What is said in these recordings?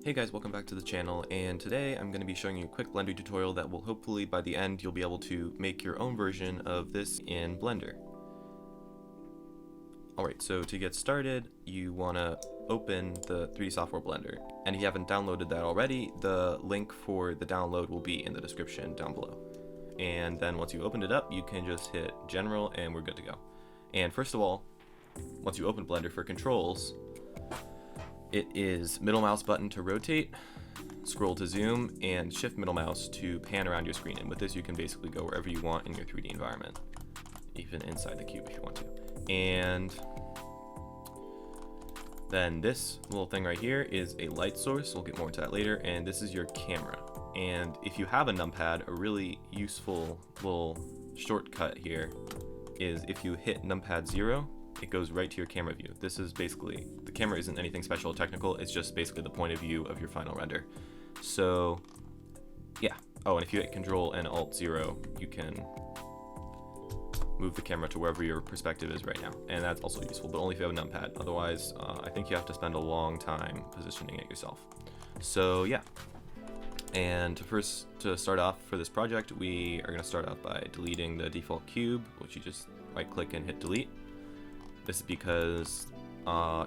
Hey guys, welcome back to the channel, and today I'm going to be showing you a quick Blender tutorial that will hopefully by the end you'll be able to make your own version of this in Blender. Alright, so to get started, you want to open the 3D Software Blender, and if you haven't downloaded that already, the link for the download will be in the description down below. And then once you opened it up, you can just hit General and we're good to go. And first of all, once you open Blender for controls, it is middle mouse button to rotate, scroll to zoom, and shift middle mouse to pan around your screen. And with this you can basically go wherever you want in your 3D environment, even inside the cube if you want to. And then this little thing right here is a light source, we'll get more into that later, and this is your camera. And if you have a numpad, a really useful little shortcut here is if you hit numpad 0, it goes right to your camera view. This is basically, the camera isn't anything special or technical, it's just basically the point of view of your final render. So yeah, oh, and if you hit Control and Alt 0, you can move the camera to wherever your perspective is right now, and that's also useful, but only if you have a numpad. Otherwise, I think you have to spend a long time positioning it yourself. So yeah, and to start off for this project, we are going to start off by deleting the default cube, which you just right click and hit delete. This is because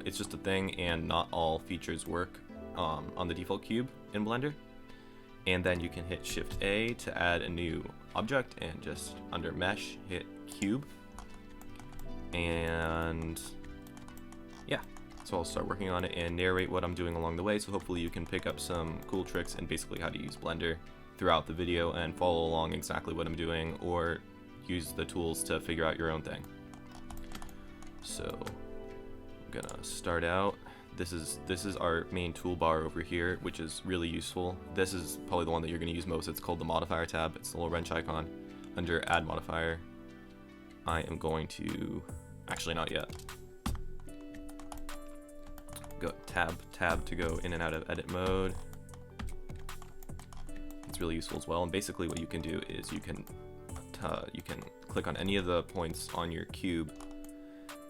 it's just a thing and not all features work on the default cube in Blender. And then you can hit Shift A to add a new object, and just under Mesh hit Cube. And yeah, so I'll start working on it and narrate what I'm doing along the way, so hopefully you can pick up some cool tricks and basically how to use Blender throughout the video and follow along exactly what I'm doing, or use the tools to figure out your own thing. So I'm gonna start out. This is our main toolbar over here, which is really useful. This is probably the one that you're gonna use most. It's called the modifier tab. It's the little wrench icon. Under add modifier, I am going to, actually not yet. Go tab to go in and out of edit mode. It's really useful as well. And basically what you can do is you can click on any of the points on your cube,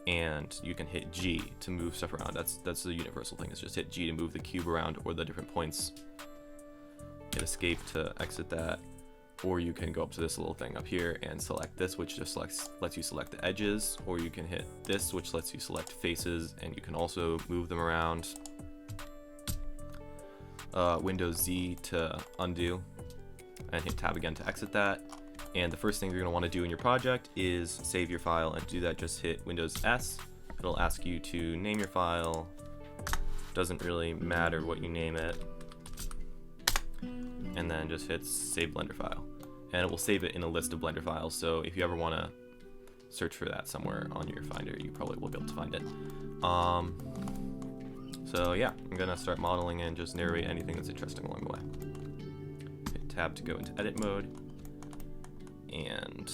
and you can hit G to move stuff around. That's the universal thing. It's just hit G to move the cube around, or the different points. Hit escape to exit that, or you can go up to this little thing up here and select this, which just lets you select the edges, or you can hit this, which lets you select faces, and you can also move them around. Windows Z to undo, and hit tab again to exit that. And the first thing you're going to want to do in your project is save your file, and to do that just hit Windows S. It'll ask you to name your file. Doesn't really matter what you name it. And then just hit Save Blender File. And it will save it in a list of Blender files, so if you ever want to search for that somewhere on your Finder, you probably will be able to find it. So yeah, I'm going to start modeling and just narrate anything that's interesting along the way. Hit Tab to go into edit mode. And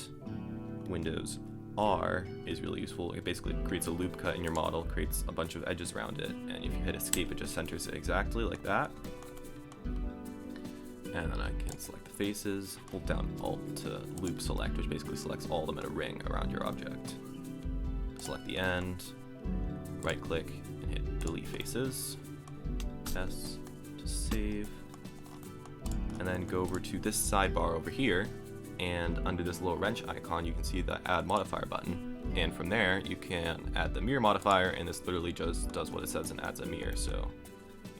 Windows R is really useful. It basically creates a loop cut in your model, creates a bunch of edges around it, and if you hit escape, it just centers it exactly like that. And then I can select the faces, hold down Alt to loop select, which basically selects all of them in a ring around your object. Select the end, right click, and hit delete faces, S to save, and then go over to this sidebar over here. And under this little wrench icon, you can see the add modifier button. And from there, you can add the mirror modifier, and this literally just does what it says and adds a mirror. So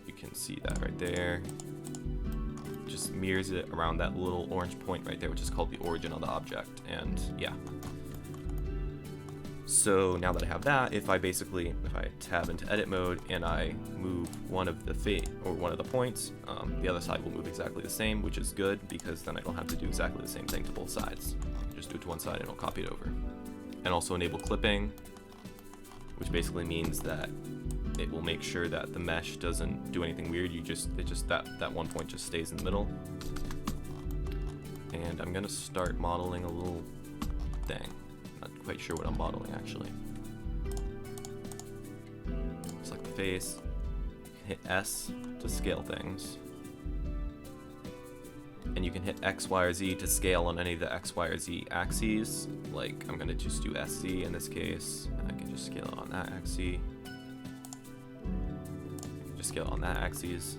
you can see that right there. Just mirrors it around that little orange point right there, which is called the origin of the object. And yeah. So now that I have that, if I tab into edit mode and I move one of the points, the other side will move exactly the same, which is good because then I don't have to do exactly the same thing to both sides. Just do it to one side and it'll copy it over. And also enable clipping, which basically means that it will make sure that the mesh doesn't do anything weird. That one point just stays in the middle. And I'm gonna start modeling a little thing. Not quite sure what I'm modeling actually. Select the face, hit S to scale things, and you can hit X, Y, or Z to scale on any of the X, Y, or Z axes. Like I'm gonna just do SC in this case, and I can just scale it on that axis. Just scale it on that axis.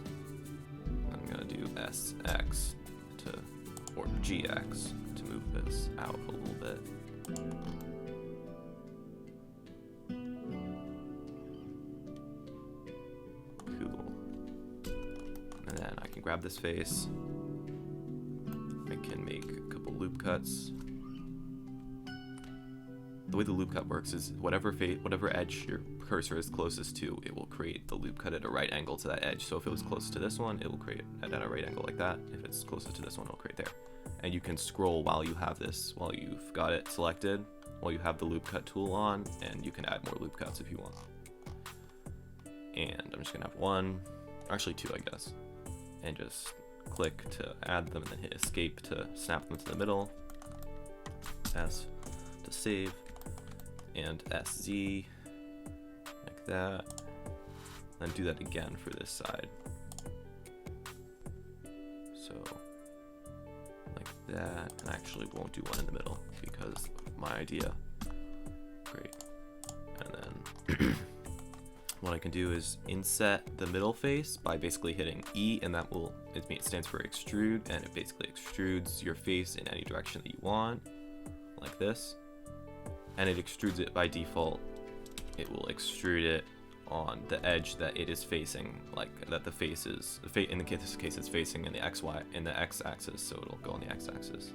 SX to, or GX to move this out a little bit. Cool. And then I can grab this face. I can make a couple loop cuts. The way the loop cut works is whatever edge your cursor is closest to, it will create the loop cut at a right angle to that edge. So if it was close to this one, it will create it at a right angle like that. If it's closest to this one, it'll create there. And you can scroll while you have this, while you've got it selected, while you have the loop cut tool on, and you can add more loop cuts if you want. And I'm just gonna have one, actually two, I guess, and just click to add them, and then hit escape to snap them to the middle, S to save, and SZ like that, then do that again for this side, so like that, and I actually won't do one in the middle because of my idea. Great. And then what I can do is inset the middle face by basically hitting E, and that will, it stands for extrude, and it basically extrudes your face in any direction that you want, like this. And it extrudes it by default. It will extrude it on the edge that it is facing, like that the face is, in this case it's facing in the x-axis, so it'll go on the x-axis.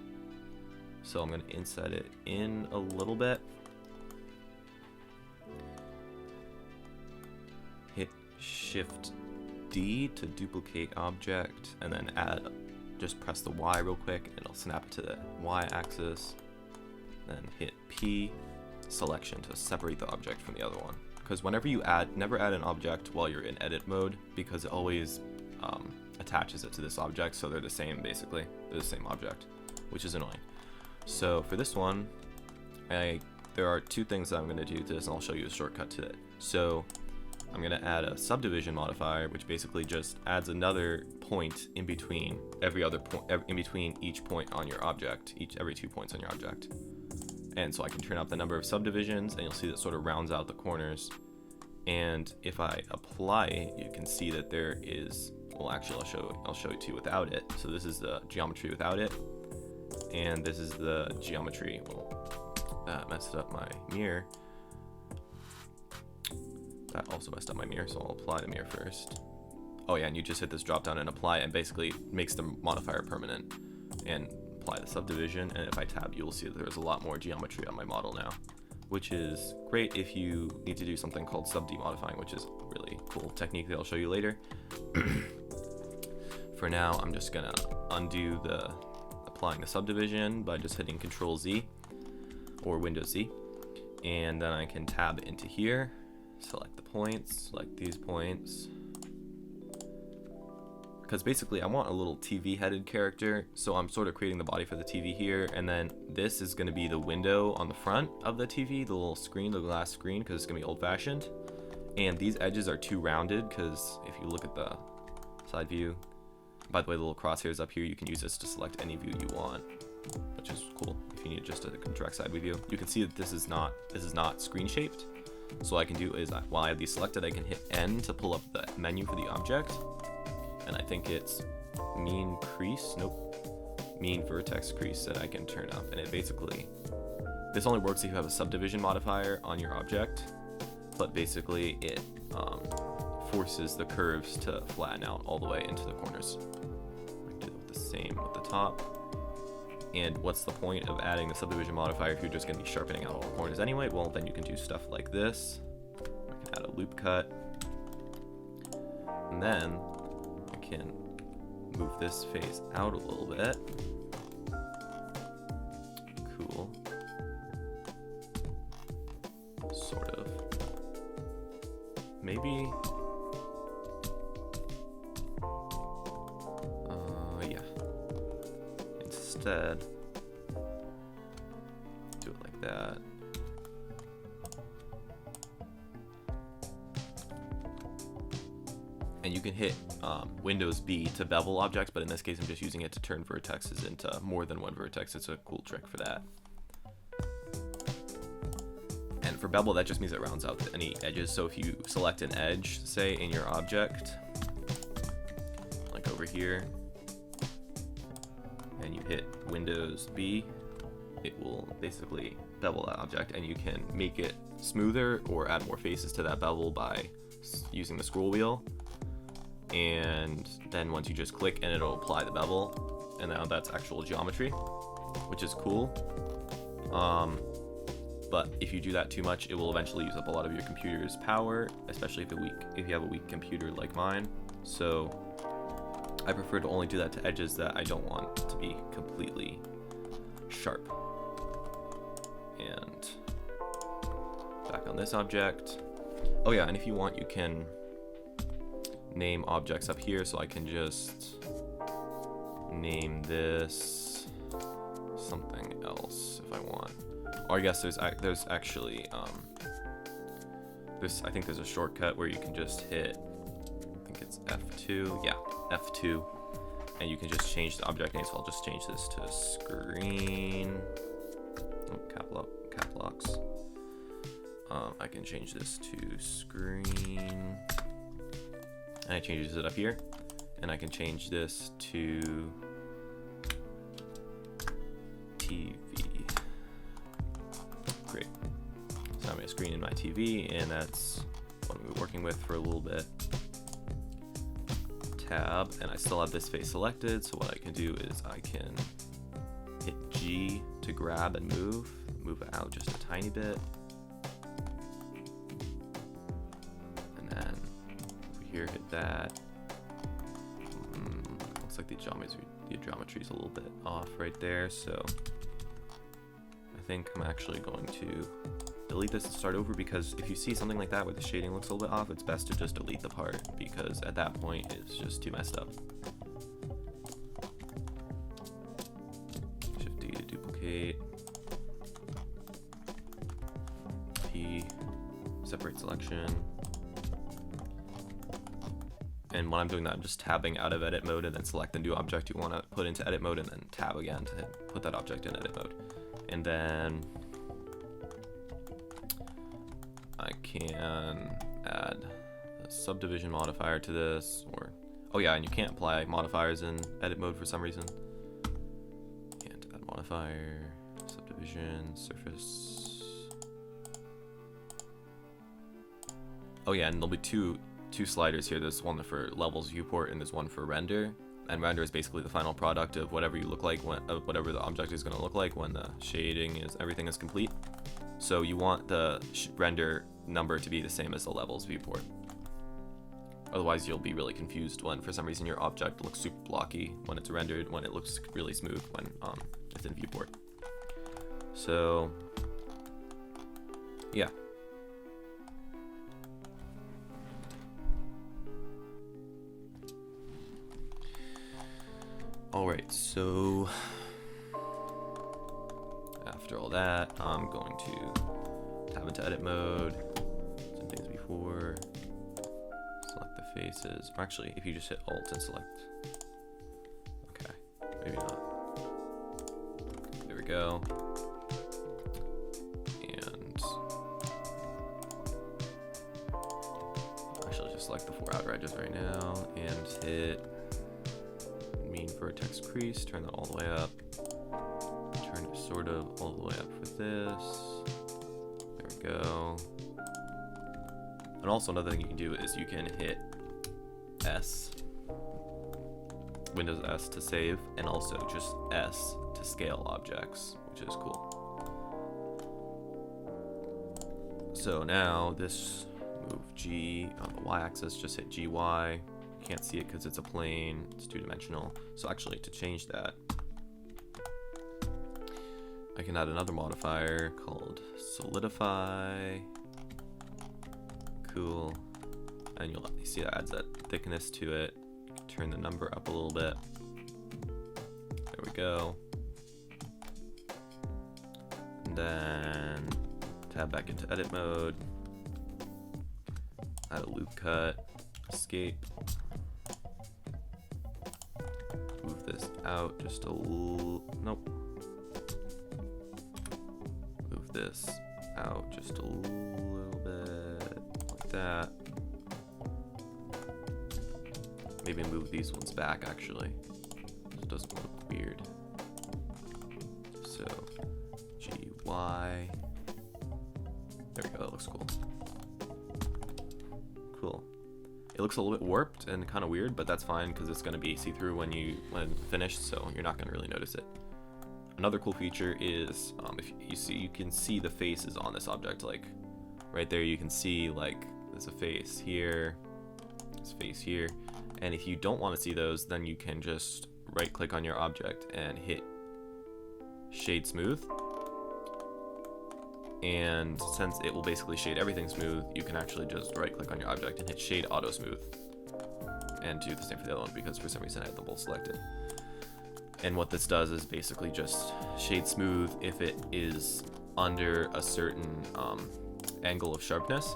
So I'm going to inset it in a little bit. Hit Shift D to duplicate object, and then just press the Y real quick, and it'll snap it to the y-axis. Then hit P selection to separate the object from the other one. Because whenever you never add an object while you're in edit mode, because it always attaches it to this object, so they're the same basically. They're the same object, which is annoying. So for this one, there are two things that I'm going to do to this, and I'll show you a shortcut to it. So I'm going to add a subdivision modifier, which basically just adds another point in between every other point, in between each point on your object, every 2 points on your object. And so I can turn up the number of subdivisions, and you'll see that sort of rounds out the corners. And if I apply it, you can see that there is, well, actually I'll show it to you without it. So this is the geometry without it, and this is the geometry. Well, that messed up my mirror. That also messed up my mirror, so I'll apply the mirror first. Oh yeah, and you just hit this drop down and apply, and basically makes the modifier permanent. And apply the subdivision, and if I tab, you'll see that there's a lot more geometry on my model now, which is great if you need to do something called sub-demodifying, which is a really cool technique that I'll show you later. For now, I'm just gonna undo applying the subdivision by just hitting Control Z or Windows Z, and then I can tab into here, select the points, select these points, because basically I want a little TV headed character, so I'm sort of creating the body for the TV here, and then this is going to be the window on the front of the TV, the little screen, the glass screen, because it's going to be old fashioned. And these edges are too rounded, because if you look at the side view, by the way, the little crosshairs up here, you can use this to select any view you want, which is cool if you need just a direct side view. You can see that this is not screen shaped, so what I can do is while I have these selected, I can hit N to pull up the menu for the object. And I think it's mean vertex crease that I can turn up, and it basically, this only works if you have a subdivision modifier on your object, but basically it forces the curves to flatten out all the way into the corners. I do the same with the top. And what's the point of adding the subdivision modifier if you're just going to be sharpening out all the corners anyway? Well, then you can do stuff like this. I can add a loop cut, and then can move this face out a little bit. Cool. Sort of. Maybe. Yeah. Instead, do it like that. And you can hit Windows B to bevel objects, but in this case I'm just using it to turn vertexes into more than one vertex. It's a cool trick for that. And for bevel, that just means it rounds out any edges. So if you select an edge, say, in your object, like over here, and you hit Windows B, it will basically bevel that object, and you can make it smoother or add more faces to that bevel by using the scroll wheel. And then once you just click and it'll apply the bevel, and now that's actual geometry, which is cool. But if you do that too much, it will eventually use up a lot of your computer's power, especially if you have a weak computer like mine. So I prefer to only do that to edges that I don't want to be completely sharp. And back on this object. Oh yeah, and if you want, you can name objects up here, so I can just name this something else if I want. Or I guess there's actually I think there's a shortcut where you can just hit, I think it's F2, yeah, F2, and you can just change the object name. So I'll just change this to screen. Oh, cap locks. I can change this to screen, and it changes it up here, and I can change this to TV. Great. So I'm going to screen in my TV, and that's what I'm working with for a little bit. Tab, and I still have this face selected, so what I can do is I can hit G to grab and move it out just a tiny bit. And then over here, hit that. Looks like the geometry is a little bit off right there, so I think I'm actually going to delete this and start over, because if you see something like that where the shading looks a little bit off, it's best to just delete the part, because at that point it's just too messed up. Shift D to duplicate. P, separate selection. And when I'm doing that, I'm just tabbing out of edit mode and then select the new object you want to put into edit mode, and then tab again to put that object in edit mode. And then I can add a subdivision modifier to this, or, oh yeah, and you can't apply modifiers in edit mode for some reason. Can't add modifier, subdivision, surface. Oh yeah, and there'll be two sliders here. There's one for levels viewport, and there's one for render. And render is basically the final product of whatever you look like whatever the object is going to look like when the everything is complete. So you want the render number to be the same as the levels viewport. Otherwise you'll be really confused when for some reason your object looks super blocky when it's rendered, when it looks really smooth when it's in viewport. So yeah. Alright, so after all that, I'm going to tab into edit mode, some things before, select the faces, or actually if you just hit Alt and select, okay, maybe not, there we go, and actually just select the 4 outer edges right now, and hit mean vertex crease, turn that all the way up, turn it sort of all the way up for this, there we go. And also another thing you can do is you can hit S, Windows S to save, and also just S to scale objects, which is cool. So now this, move G on the y-axis, just hit GY. Can't see it because it's a plane, it's two-dimensional. So actually to change that, I can add another modifier called solidify. Cool. And you'll see that adds that thickness to it. Turn the number up a little bit. There we go. And then tab back into edit mode. Add a loop cut. Escape. Move this out just a little. Nope. Move this out just a little bit like that. Maybe move these ones back actually, so it doesn't look weird. So GY. There we go, that looks cool. Cool. It looks a little bit warped and kind of weird, but that's fine because it's going to be see-through when finished, so you're not going to really notice it. Another cool feature is if you see, you can see the faces on this object. Like right there, you can see like there's a face here, this face here, and if you don't want to see those, then you can just right-click on your object and hit Shade Smooth. And since it will basically shade everything smooth, you can actually just right click on your object and hit Shade Auto Smooth, and do the same for the other one because for some reason I had them both selected. And what this does is basically just shade smooth if it is under a certain angle of sharpness.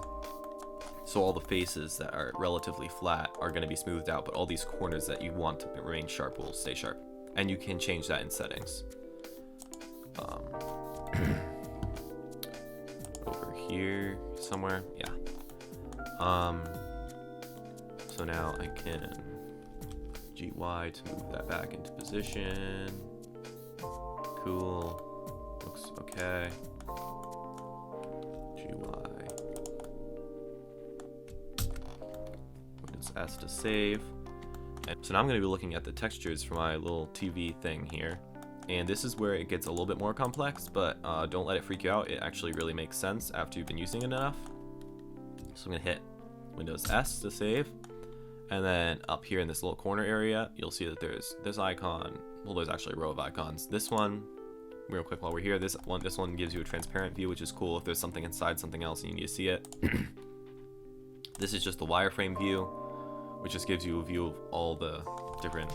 So all the faces that are relatively flat are going to be smoothed out, but all these corners that you want to remain sharp will stay sharp. And you can change that in settings. Over here somewhere, yeah. So now I can GY to move that back into position. Cool, looks okay. GY, Windows S to save. And so now I'm going to be looking at the textures for my little TV thing here. And this is where it gets a little bit more complex, but don't let it freak you out. It actually really makes sense after you've been using it enough. So I'm gonna hit Windows S to save. And then up here in this little corner area, you'll see that there's this icon. Well, there's actually a row of icons. This one, real quick while we're here, this one gives you a transparent view, which is cool if there's something inside something else and you need to see it. This is just the wireframe view, which just gives you a view of all the different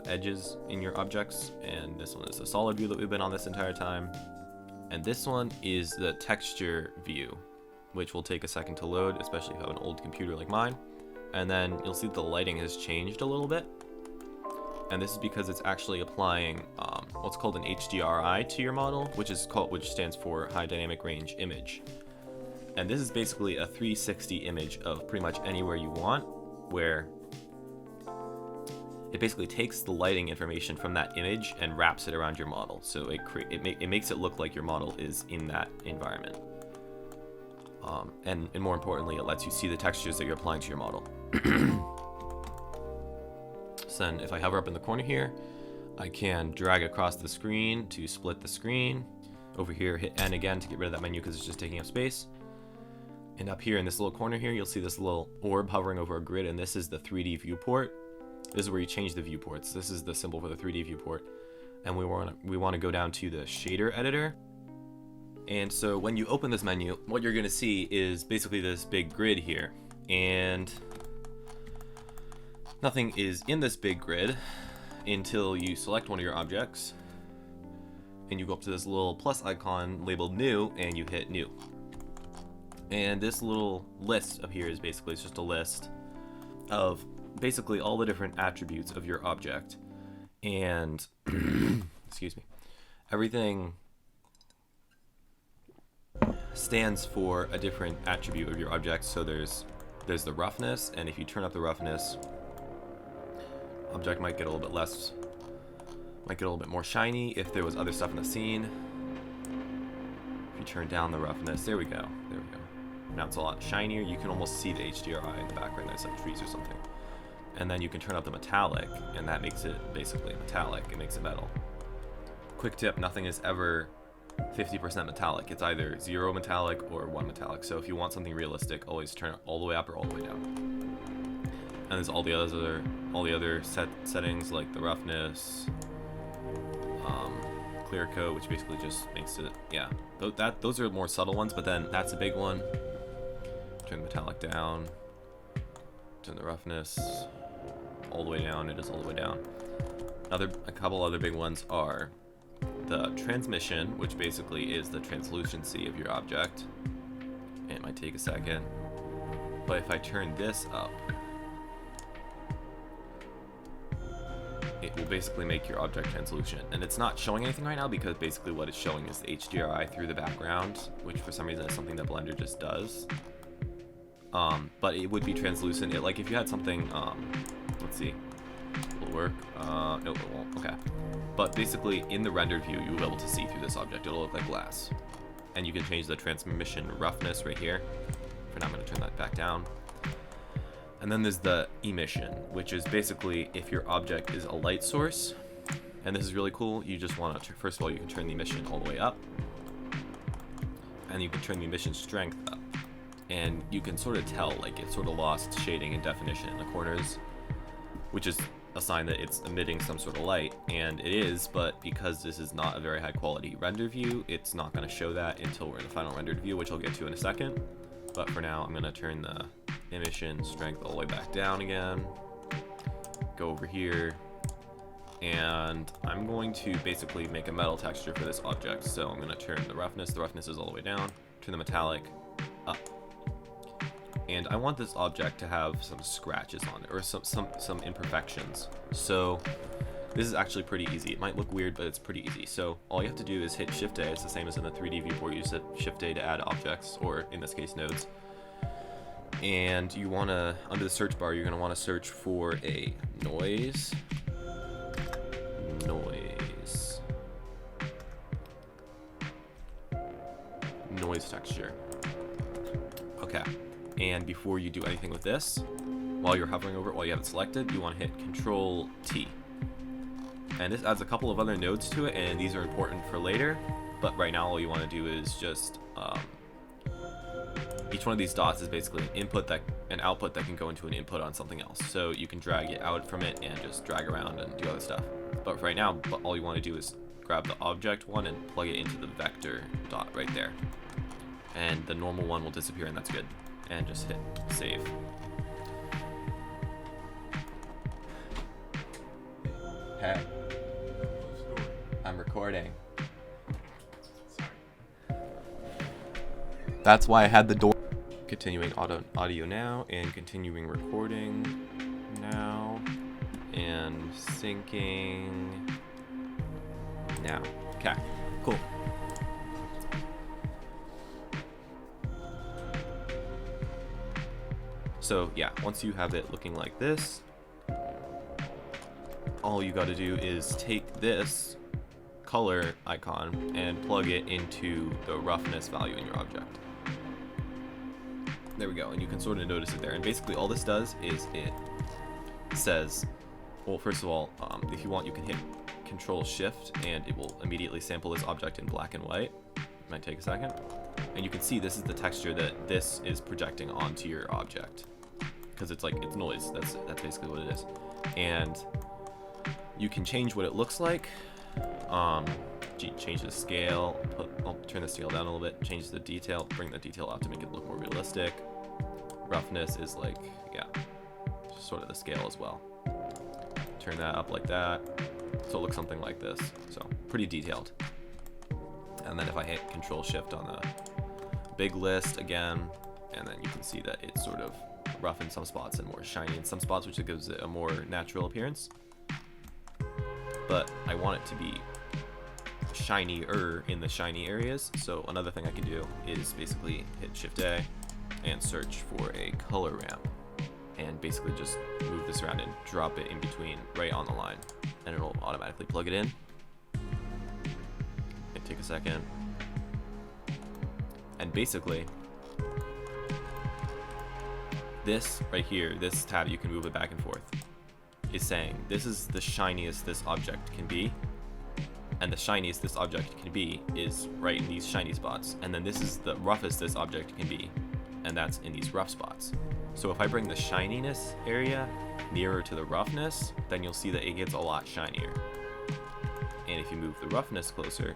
edges in your objects, and this one is a solid view that we've been on this entire time, and this one is the texture view, which will take a second to load, especially if you have an old computer like mine. And then you'll see the lighting has changed a little bit, and this is because it's actually applying what's called an HDRI to your model, which stands for High Dynamic Range Image. And this is basically a 360 image of pretty much anywhere you want, where it basically takes the lighting information from that image and wraps it around your model. So it makes it look like your model is in that environment. And more importantly, it lets you see the textures that you're applying to your model. So then if I hover up in the corner here, I can drag across the screen to split the screen. Over here, hit N again to get rid of that menu because it's just taking up space. And up here in this little corner here, you'll see this little orb hovering over a grid, and this is the 3D viewport. This is where you change the viewports. This is the symbol for the 3D viewport. And we want to go down to the shader editor. And so when you open this menu, what you're going to see is basically this big grid here. And nothing is in this big grid until you select one of your objects. And you go up to this little plus icon labeled new, and you hit new. And this little list up here is basically just a list of basically all the different attributes of your object. And excuse me, everything stands for a different attribute of your object. So there's the roughness, and if you turn up the roughness, object might get a little bit more shiny if there was other stuff in the scene. If you turn down the roughness, there we go. Now it's a lot shinier. You can almost see the HDRI in the background. There's like trees or something. And then you can turn up the metallic, and that makes it basically metallic. It makes it metal. Quick tip, nothing is ever 50% metallic. It's either 0 metallic or 1 metallic. So if you want something realistic, always turn it all the way up or all the way down. And there's all the other settings like the roughness, clear coat, which basically just makes it, yeah. Those are more subtle ones, but then that's a big one. Turn the metallic down. Turn the roughness all the way down. It is all the way down. A couple other big ones are the transmission, which basically is the translucency of your object. And it might take a second, but if I turn this up, it will basically make your object translucent. And it's not showing anything right now because basically what it's showing is the HDRI through the background, which for some reason is something that Blender just does. But it would be translucent. Like if you had something, let's see, Will work? No, it won't. Okay. But basically, in the rendered view, you'll be able to see through this object. It'll look like glass. And you can change the transmission roughness right here. For now, I'm going to turn that back down. And then there's the emission, which is basically if your object is a light source, and this is really cool, you just want to, first of all, you can turn the emission all the way up, and you can turn the emission strength up. And you can sort of tell, like, it sort of lost shading and definition in the corners, which is a sign that it's emitting some sort of light, and it is, but because this is not a very high quality render view, it's not going to show that until we're in the final rendered view, which I'll get to in a second. But for now, I'm going to turn the emission strength all the way back down again, go over here, and I'm going to basically make a metal texture for this object. So I'm going to turn the roughness is all the way down, turn the metallic up. And I want this object to have some scratches on it, or some imperfections. So this is actually pretty easy. It might look weird, but it's pretty easy. So all you have to do is hit Shift A. It's the same as in the 3D viewport. You just hit Shift A to add objects, or in this case, nodes. And you want to, under the search bar, you're going to want to search for a noise texture. Okay. And before you do anything with this, while you're hovering over it, while you have it selected, you want to hit Control T. And this adds a couple of other nodes to it, and these are important for later. But right now, all you want to do is just each one of these dots is basically an output that can go into an input on something else. So you can drag it out from it and just drag around and do other stuff. But right now, all you want to do is grab the object one and plug it into the vector dot right there. And the normal one will disappear, and that's good. And just hit save. Hey, I'm recording. That's why I had the door. Continuing audio now, and continuing recording now, and syncing now. Okay, cool. So yeah, once you have it looking like this, all you got to do is take this color icon and plug it into the roughness value in your object. There we go, and you can sort of notice it there. And basically all this does is it says, well, first of all, if you want, you can hit Control Shift and it will immediately sample this object in black and white. It might take a second. And you can see this is the texture that this is projecting onto your object, because it's noise. That's basically what it is. And you can change what it looks like. Change the scale. I'll turn the scale down a little bit. Change the detail. Bring the detail up to make it look more realistic. Roughness is just sort of the scale as well. Turn that up like that, so it looks something like this. So pretty detailed. And then if I hit Control Shift on the big list again, and then you can see that it's sort of rough in some spots and more shiny in some spots, which gives it a more natural appearance. But I want it to be shinier in the shiny areas. So another thing I can do is basically hit Shift A and search for a color ramp, and basically just move this around and drop it in between right on the line, and it'll automatically plug it in. It'll take a second. And basically this right here, this tab, you can move it back and forth, is saying this is the shiniest this object can be, and the shiniest this object can be is right in these shiny spots, and then this is the roughest this object can be, and that's in these rough spots. So if I bring the shininess area nearer to the roughness, then you'll see that it gets a lot shinier. And if you move the roughness closer,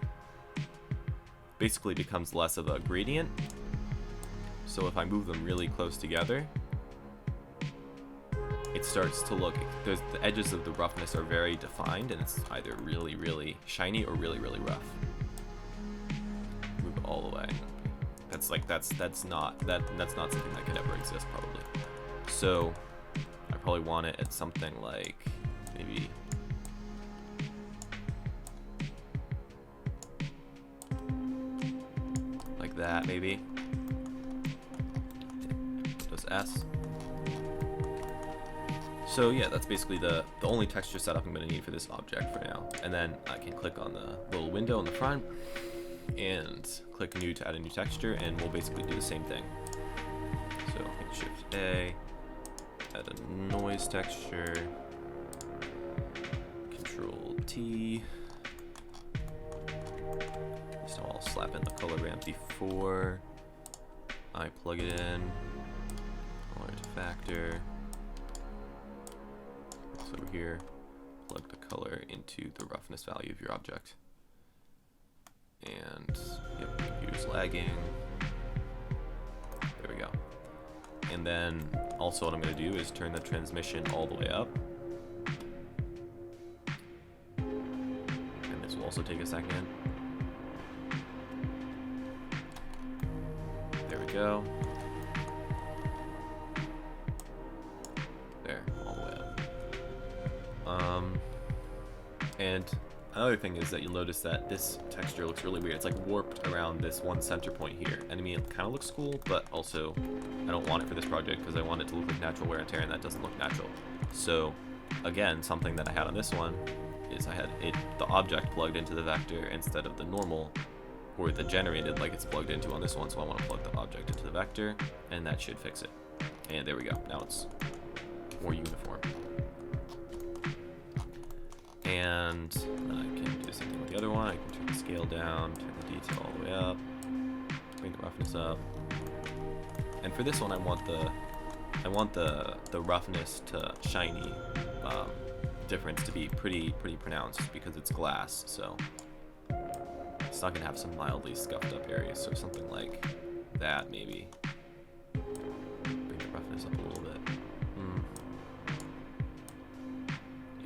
basically becomes less of a gradient. So if I move them really close together, it starts to look, the edges of the roughness are very defined, and it's either really, really shiny or really, really rough. Move it all the way. That's not something that could ever exist, probably. So I probably want it at something like maybe like that, maybe. Just S. So yeah, that's basically the only texture setup I'm going to need for this object for now. And then I can click on the little window in the front and click new to add a new texture, and we'll basically do the same thing. So hit Shift A, add a noise texture, Control T. So I'll slap in the color ramp before I plug it in. Color to factor. So over here, plug the color into the roughness value of your object. And yep, computer's lagging. There we go. And then also what I'm going to do is turn the transmission all the way up. And this will also take a second. There we go. There, all the way up. And another thing is that you'll notice that this texture looks really weird. It's like warped around this one center point here. And I mean, it kind of looks cool, but also I don't want it for this project because I want it to look like natural wear and tear, and that doesn't look natural. So again, something that I had on this one is I had the object plugged into the vector instead of the normal or the generated like it's plugged into on this one. So I want to plug the object into the vector, and that should fix it. And there we go. Now it's more uniform. And then I can do the same thing with the other one. I can turn the scale down, turn the detail all the way up, bring the roughness up. And for this one, I want the roughness to shiny difference to be pretty pronounced because it's glass. So it's not gonna have some mildly scuffed up areas. So something like that maybe. Bring the roughness up a little bit.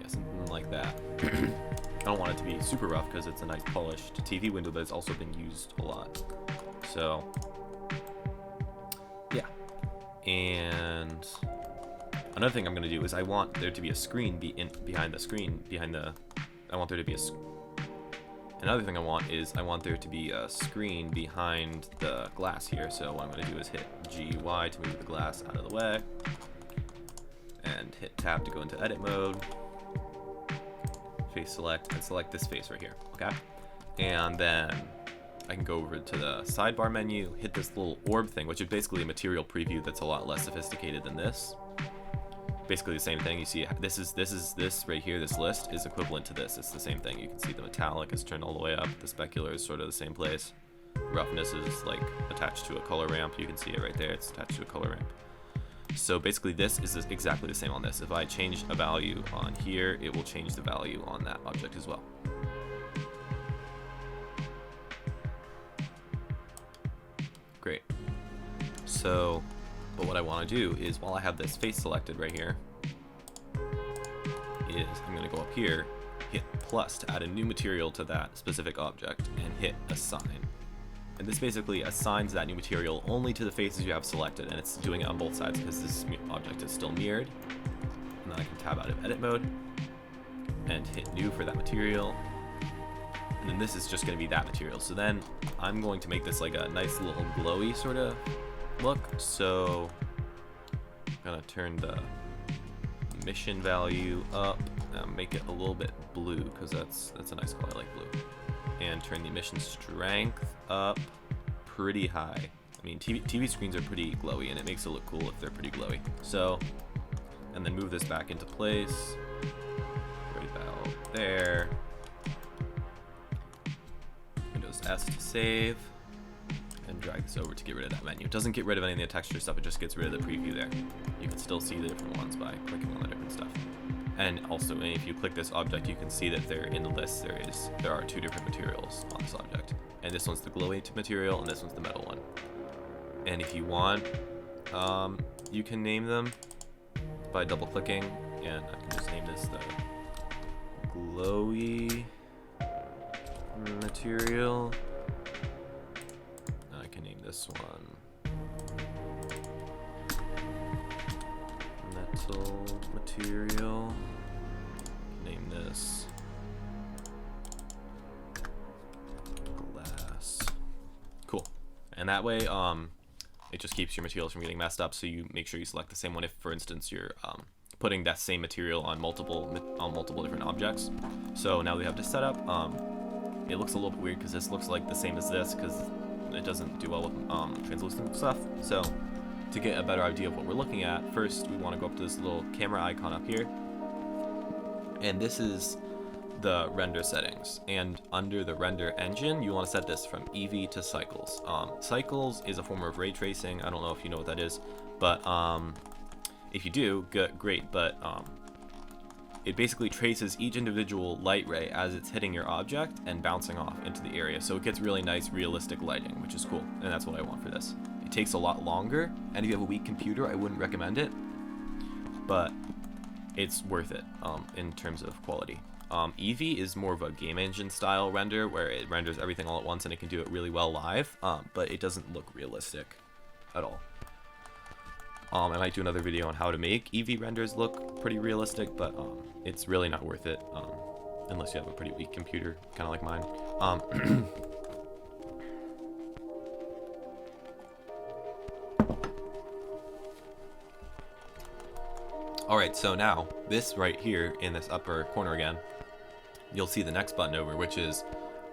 Something like that. I don't want it to be super rough because it's a nice polished TV window that's also been used a lot. So yeah. And another thing I'm going to do is I want there to be a screen behind the screen. Another thing I want is I want there to be a screen behind the glass here. So what I'm going to do is hit GY to move the glass out of the way, and hit tab to go into edit mode. Face select, and select this face right here, okay? And then I can go over to the sidebar menu, hit this little orb thing, which is basically a material preview that's a lot less sophisticated than this. Basically the same thing. You see this right here, this list is equivalent to this. It's the same thing. You can see the metallic is turned all the way up. The specular is sort of the same place. Roughness is like attached to a color ramp. You can see it right there. It's attached to a color ramp. So basically this is exactly the same on this. If I change a value on here, it will change the value on that object as well. Great. So, but what I want to do is while I have this face selected right here, is I'm going to go up here, hit plus to add a new material to that specific object, and hit assign. And this basically assigns that new material only to the faces you have selected, and it's doing it on both sides because this object is still mirrored. And then I can tab out of edit mode and hit new for that material. And then this is just going to be that material. So then I'm going to make this like a nice little glowy sort of look. So I'm going to turn the emission value up and make it a little bit blue because that's a nice color. I like blue. And turn the emission strength up pretty high. I mean, TV screens are pretty glowy, and it makes it look cool if they're pretty glowy. So, and then move this back into place. Right about there. Windows S to save. And drag this over to get rid of that menu. It doesn't get rid of any of the texture stuff, it just gets rid of the preview there. You can still see the different ones by clicking on the different stuff. And also, if you click this object, you can see that there in the list there are two different materials on this object. And this one's the glowy material, and this one's the metal one. And if you want, you can name them by double clicking, and I can just name this the glowy material. I can name this one metal material. Name this glass. Cool. And that way, it just keeps your materials from getting messed up. So you make sure you select the same one if, for instance, your putting that same material on multiple different objects. So now we have this set up. It looks a little bit weird because this looks like the same as this because it doesn't do well with translucent stuff. So to get a better idea of what we're looking at, first we want to go up to this little camera icon up here, and this is the render settings. And under the render engine, you want to set this from Eevee to Cycles. Cycles is a form of ray tracing. I don't know if you know what that is, but if you do, great. But it basically traces each individual light ray as it's hitting your object and bouncing off into the area. So it gets really nice, realistic lighting, which is cool. And that's what I want for this. It takes a lot longer, and if you have a weak computer, I wouldn't recommend it. But it's worth it in terms of quality. Eevee is more of a game engine style render where it renders everything all at once and it can do it really well live, but it doesn't look realistic at all. I might do another video on how to make Eevee renders look pretty realistic, but it's really not worth it unless you have a pretty weak computer, kind of like mine. Alright, so now, this right here in this upper corner again, you'll see the next button over, which is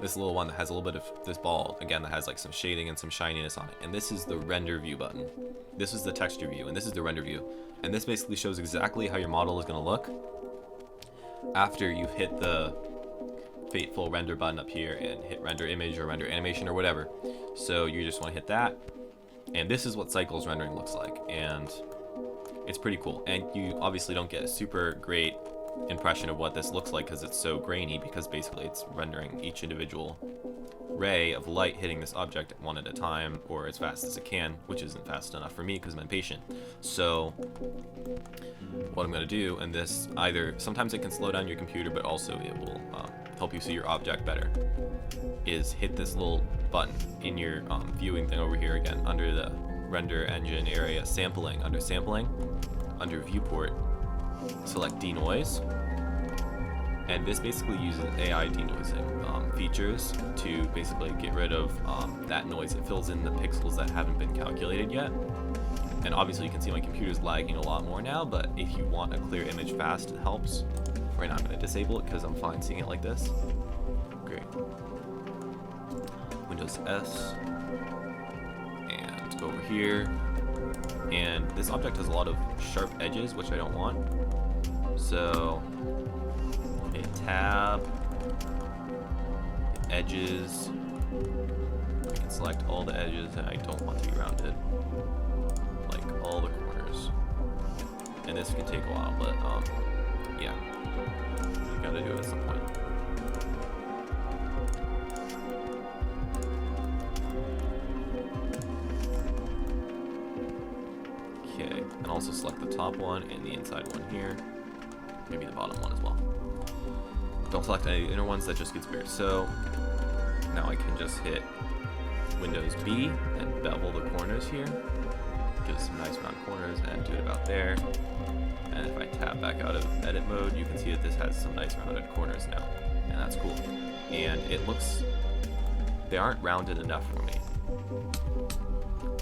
this little one that has a little bit of this ball, again, that has like some shading and some shininess on it. And this is the render view button. This is the texture view, and this is the render view. And this basically shows exactly how your model is going to look after you've hit the fateful render button up here and hit render image or render animation or whatever. So you just want to hit that, and this is what Cycles rendering looks like. And it's pretty cool, and you obviously don't get a super great impression of what this looks like because it's so grainy, because basically it's rendering each individual ray of light hitting this object one at a time, or as fast as it can, which isn't fast enough for me because I'm impatient. So what I'm going to do, and this either sometimes it can slow down your computer, but also it will help you see your object better, is hit this little button in your viewing thing over here again under the render engine area, sampling. Under sampling, under viewport, select denoise, and this basically uses AI denoising features to basically get rid of that noise. It fills in the pixels that haven't been calculated yet. And obviously you can see my computer's lagging a lot more now, but if you want a clear image fast, it helps. Right now I'm going to disable it because I'm fine seeing it like this. Great. Windows S, and go over here, and this object has a lot of sharp edges, which I don't want. So hit tab, hit edges. I can select all the edges, and I don't want to be rounded, like all the corners. And this can take a while, but yeah, you gotta do it at some point. Okay, and also select the top one and the inside one here. Maybe the bottom one as well. Don't select any inner ones, that just gets weird. So now I can just hit Windows B and bevel the corners here. Give some nice round corners and do it about there. And if I tap back out of edit mode, you can see that this has some nice rounded corners now. And that's cool. And it looks, they aren't rounded enough for me.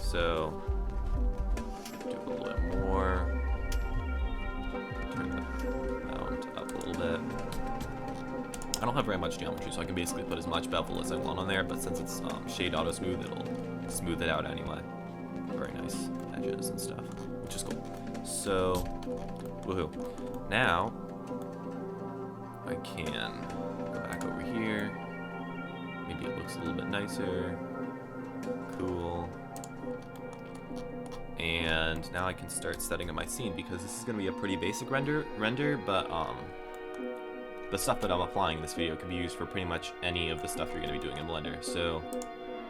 So do a little bit more. Turn the round up a little bit. I don't have very much geometry, so I can basically put as much bevel as I want on there, but since it's shade auto smooth, it'll smooth it out anyway. Very nice edges and stuff, which is cool. So, woohoo. Now, I can go back over here. Maybe it looks a little bit nicer. Cool. And now I can start setting up my scene, because this is going to be a pretty basic render, but the stuff that I'm applying in this video can be used for pretty much any of the stuff you're going to be doing in Blender. So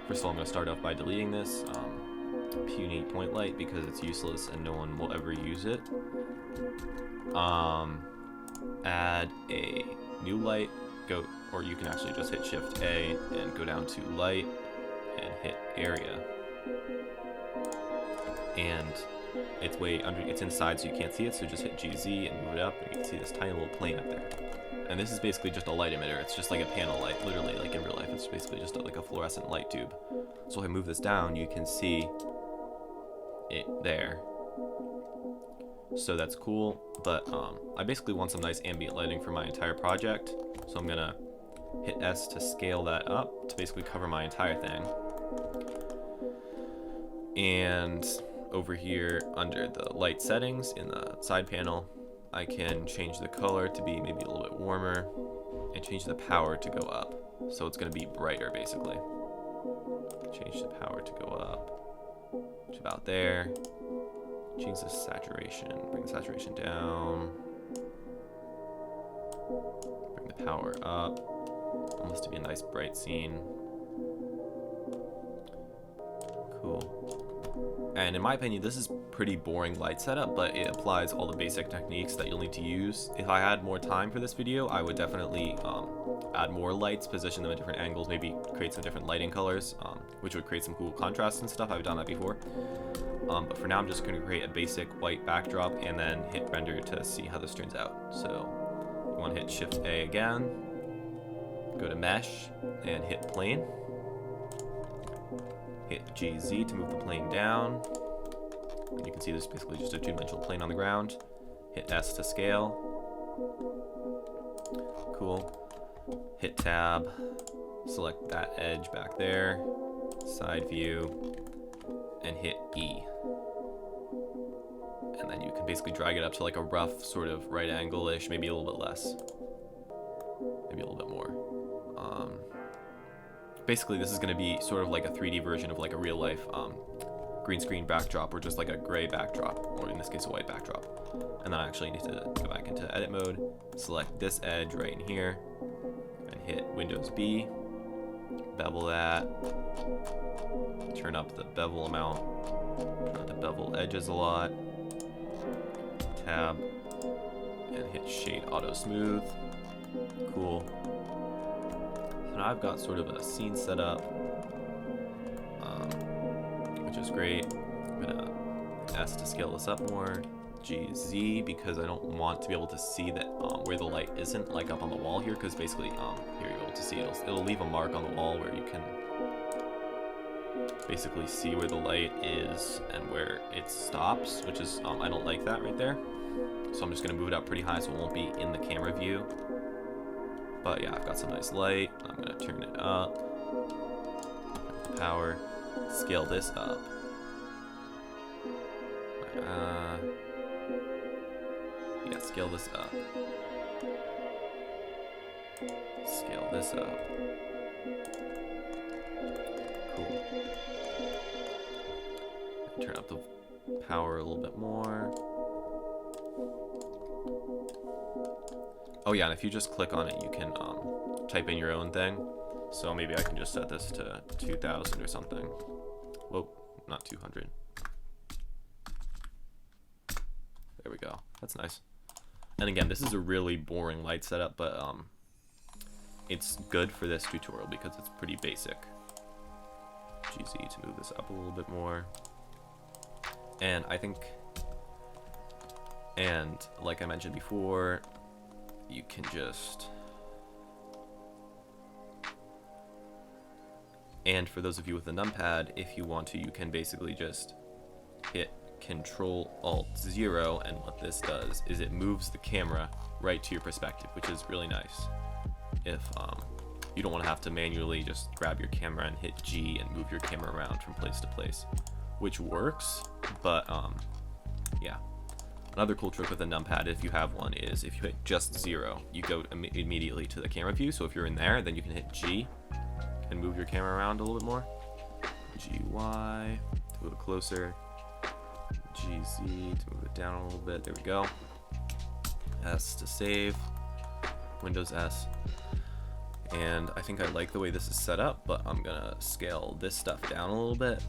first of all, I'm going to start off by deleting this puny point light because it's useless and no one will ever use it. Add a new light, or you can actually just hit Shift A and go down to light and hit area. And it's way under, it's inside so you can't see it, so just hit GZ and move it up and you can see this tiny little plane up there. And this is basically just a light emitter. It's just like a panel light, literally, like in real life. It's basically just like a fluorescent light tube. So if I move this down, you can see it there. so that's cool. But I basically want some nice ambient lighting for my entire project, so I'm gonna hit S to scale that up to basically cover my entire thing. And over here under the light settings in the side panel, I can change the color to be maybe a little bit warmer and change the power to go up. So it's going to be brighter basically. Change the power to go up to about there. Change the saturation, bring the saturation down. Bring the power up. Almost to be a nice bright scene. Cool. And in my opinion, this is pretty boring light setup, but it applies all the basic techniques that you'll need to use. If I had more time for this video, I would definitely add more lights, position them at different angles, maybe create some different lighting colors, which would create some cool contrasts and stuff. I've done that before. But for now, I'm just going to create a basic white backdrop and then hit render to see how this turns out. So you want to hit Shift A again, go to Mesh, and hit Plane. Hit GZ to move the plane down. And you can see this is basically just a two-dimensional plane on the ground. Hit S to scale. Cool. Hit Tab. Select that edge back there. Side view. And hit E. And then you can basically drag it up to like a rough sort of right angle-ish, maybe a little bit less. Maybe a little bit more. Basically, this is going to be sort of like a 3D version of like a real life green screen backdrop, or just like a gray backdrop, or in this case a white backdrop. And then I actually need to go back into edit mode, select this edge right in here, and hit Windows B, bevel that, turn up the bevel amount, turn up the bevel edges a lot, tab, and hit Shade Auto Smooth. Cool. So now I've got sort of a scene set up, which is great. I'm gonna S to scale this up more, GZ, because I don't want to be able to see that where the light isn't, like up on the wall here, because basically here you're able to see it'll leave a mark on the wall where you can basically see where the light is and where it stops, which is I don't like that right there. So I'm just gonna move it up pretty high so it won't be in the camera view. But yeah, I've got some nice light. I'm gonna turn it up. Power. Scale this up. Yeah, scale this up. Scale this up. Cool. Turn up the power a little bit more. Oh yeah, and if you just click on it, you can type in your own thing. So maybe I can just set this to 2000 or something. Whoa, not 200. There we go. That's nice. And again, this is a really boring light setup, but it's good for this tutorial because it's pretty basic. GZ to move this up a little bit more. And I think, and like I mentioned before, you can just, and for those of you with the numpad, if you want to, you can basically just hit Control-Alt-0, and what this does is it moves the camera right to your perspective, which is really nice. If you don't want to have to manually just grab your camera and hit G and move your camera around from place to place, which works, but yeah. Another cool trick with a numpad, if you have one, is if you hit just 0, you go immediately to the camera view. So if you're in there, then you can hit G and move your camera around a little bit more. GY to move it closer. GZ to move it down a little bit. There we go. S to save. Windows S. And I think I like the way this is set up, but I'm gonna scale this stuff down a little bit.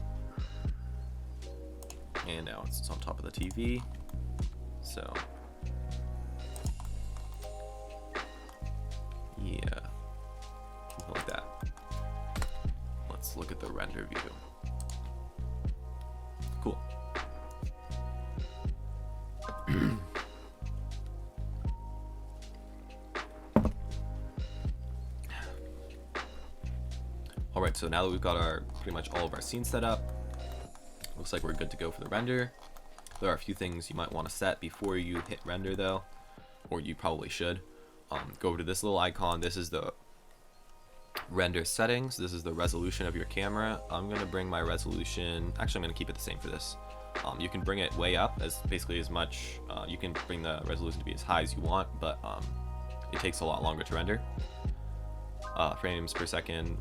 And now it's on top of the TV. So, yeah, something like that. Let's look at the render view. Cool. All right, so now that we've got our pretty much all of our scenes set up, looks like we're good to go for the render. There are a few things you might want to set before you hit render though, or you probably should. Go over to this little icon. This is the render settings. This is the resolution of your camera. I'm going to bring my resolution, actually I'm going to keep it the same for this. You can bring it way up, as basically as much, you can bring the resolution to be as high as you want, but it takes a lot longer to render. Frames per second,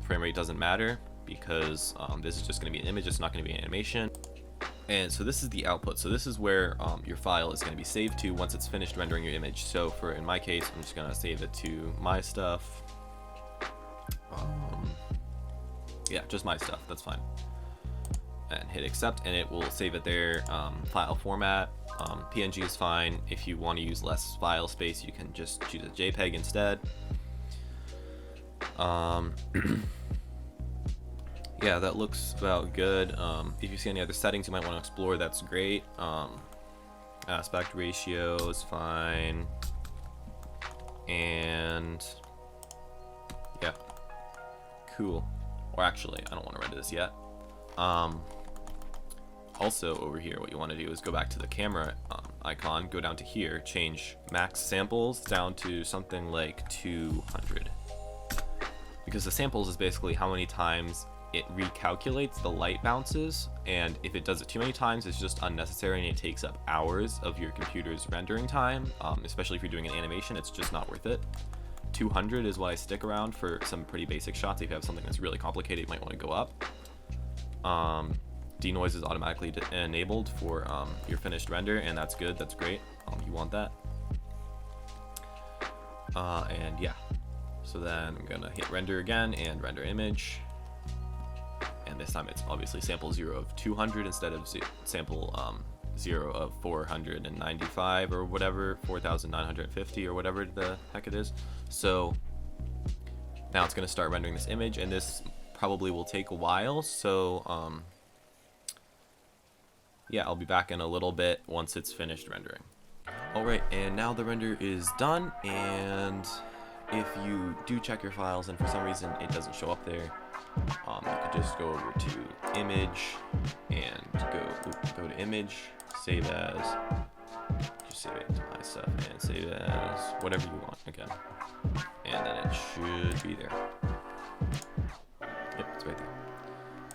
frame rate doesn't matter, because this is just going to be an image, it's not going to be an animation. And so this is the output. So this is where your file is going to be saved to once it's finished rendering your image. So in my case, I'm just going to save it to my stuff. Yeah, just my stuff, that's fine. And hit accept, and it will save it there. File format, PNG is fine. If you want to use less file space, you can just choose a JPEG instead. Yeah, that looks about good. If you see any other settings you might want to explore, that's great. Aspect ratio is fine. And yeah, cool. Or actually, I don't want to render this yet. Also over here, what you want to do is go back to the camera icon, go down to here, change max samples down to something like 200. Because the samples is basically how many times it recalculates the light bounces, and if it does it too many times, it's just unnecessary and it takes up hours of your computer's rendering time. Especially if you're doing an animation, it's just not worth it. 200 is what I stick around for some pretty basic shots. If you have something that's really complicated, you might want to go up. Denoise is automatically enabled for your finished render, and that's good, that's great. You want that. And yeah, so then I'm gonna hit render again and render image, and this time it's obviously sample 0 of 200 instead of sample 0 of 495 or whatever, 4,950 or whatever the heck it is. So now it's gonna start rendering this image, and this probably will take a while, so yeah, I'll be back in a little bit once it's finished rendering. Alright, and now the render is done, and if you do check your files and for some reason it doesn't show up there, you could just go over to image and go to image, save as, just save it to my stuff, and save as whatever you want again, and then it should be there. Yep, it's right there.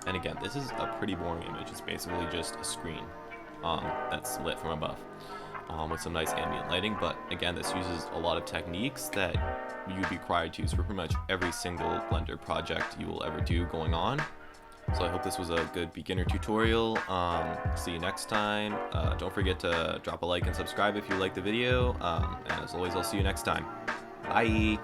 And again, this is a pretty boring image. It's basically just a screen that's lit from above with some nice ambient lighting. But again, this uses a lot of techniques that you'd be required to use for pretty much every single Blender project you will ever do going on. So I hope this was a good beginner tutorial. See you next time. Don't forget to drop a like and subscribe if you like the video. And as always, I'll see you next time. Bye!